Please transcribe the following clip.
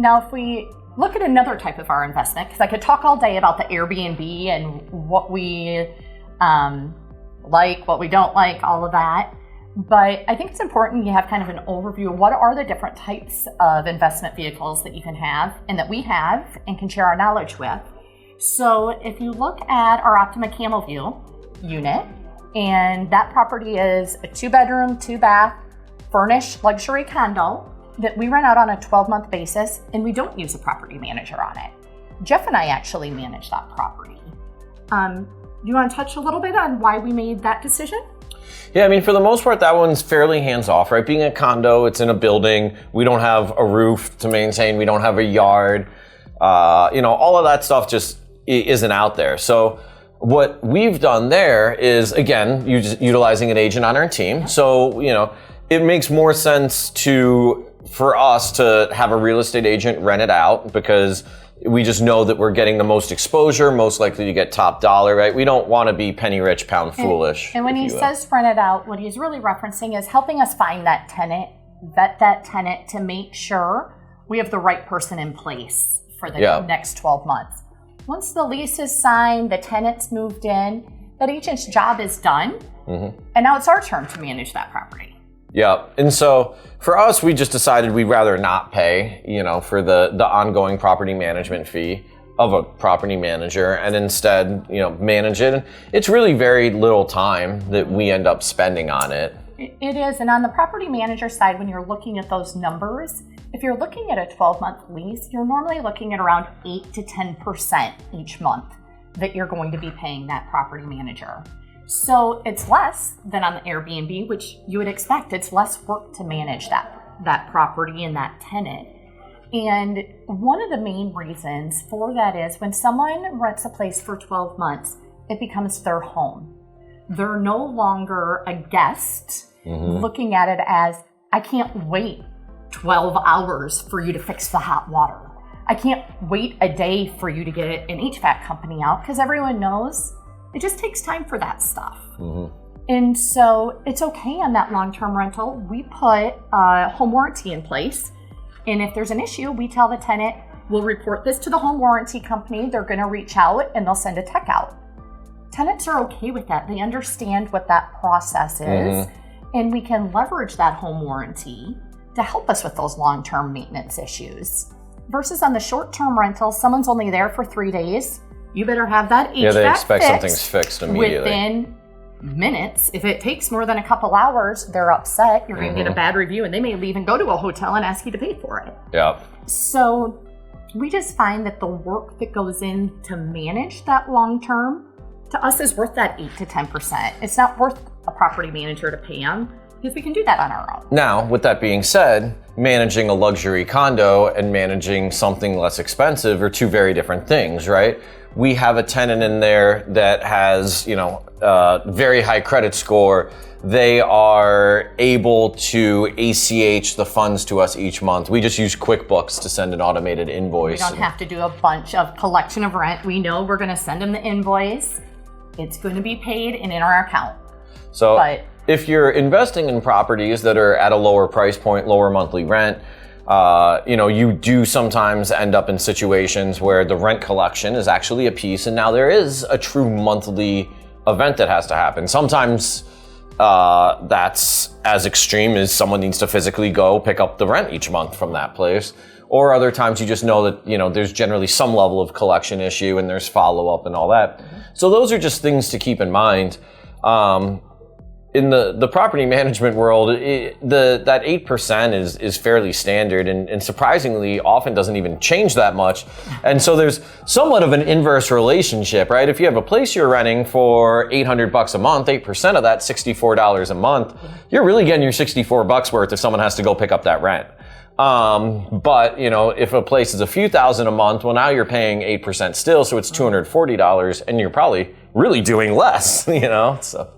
Now, if we look at another type of our investment, because I could talk all day about the Airbnb and what we like, what we don't like, all of that. But I think it's important you have kind of an overview of what are the different types of investment vehicles that you can have and that we have and can share our knowledge with. So if you look at our Optima Camel View unit, and that property is a 2-bedroom, 2-bath, furnished luxury condo that we rent out on a 12-month basis, and we don't use a property manager on it. Geoff and I actually manage that property. Do you want to touch a little bit on why we made that decision? Yeah, I mean, for the most part, that one's fairly hands-off, right? Being a condo, it's in a building. We don't have a roof to maintain. We don't have a yard. All of that stuff just isn't out there. So what we've done there is, again, utilizing an agent on our team. So, it makes more sense for us to have a real estate agent rent it out because we just know that we're getting the most exposure, most likely to get top dollar, right? We don't want to be penny rich, pound foolish. And when he says rent it out, what he's really referencing is helping us find that tenant, vet that tenant to make sure we have the right person in place for the next 12 months. Once the lease is signed, the tenant's moved in, that agent's job is done, and now it's our turn to manage that property. Yeah, and so for us, we just decided we'd rather not pay, for the ongoing property management fee of a property manager and instead, manage it. It's really very little time that we end up spending on it. It is, and on the property manager side, when you're looking at those numbers, if you're looking at a 12-month lease, you're normally looking at around 8 to 10% each month that you're going to be paying that property manager. So it's less than on the Airbnb, which you would expect. It's less work to manage that property and that tenant. And one of the main reasons for that is when someone rents a place for 12 months, it becomes their home. They're no longer a guest looking at it as, I can't wait 12 hours for you to fix the hot water. I can't wait a day for you to get an HVAC company out, because everyone knows it just takes time for that stuff. And so it's okay on that long-term rental. We put a home warranty in place. And if there's an issue, we tell the tenant, we'll report this to the home warranty company. They're going to reach out and they'll send a tech out. Tenants are okay with that. They understand what that process is. And we can leverage that home warranty to help us with those long-term maintenance issues. Versus on the short-term rental, someone's only there for 3 days. You better have that HVAC they expect something's fixed immediately. Within minutes. If it takes more than a couple hours, they're upset. You're going to get a bad review, and they may leave and go to a hotel and ask you to pay for it. Yeah. So we just find that the work that goes in to manage that long-term, to us, is worth that 8 to 10%. It's not worth a property manager to pay them, because we can do that on our own. Now, with that being said, managing a luxury condo and managing something less expensive are two very different things, right? We have a tenant in there that has, very high credit score. They are able to ACH the funds to us each month. We just use QuickBooks to send an automated invoice. We don't have to do a bunch of collection of rent. We know we're going to send them the invoice. It's going to be paid and in our account. So if you're investing in properties that are at a lower price point, lower monthly rent, you do sometimes end up in situations where the rent collection is actually a piece, and now there is a true monthly event that has to happen. Sometimes that's as extreme as someone needs to physically go pick up the rent each month from that place. Or other times you just know that, there's generally some level of collection issue and there's follow-up and all that. So those are just things to keep in mind. In the property management world, that 8% is fairly standard and surprisingly often doesn't even change that much. And so there's somewhat of an inverse relationship, right? If you have a place you're renting for $800 a month, 8% of that, $64 a month, you're really getting your $64 worth if someone has to go pick up that rent. But if a place is a few thousand a month, well, now you're paying 8% still, so it's $240 and you're probably really doing less, so.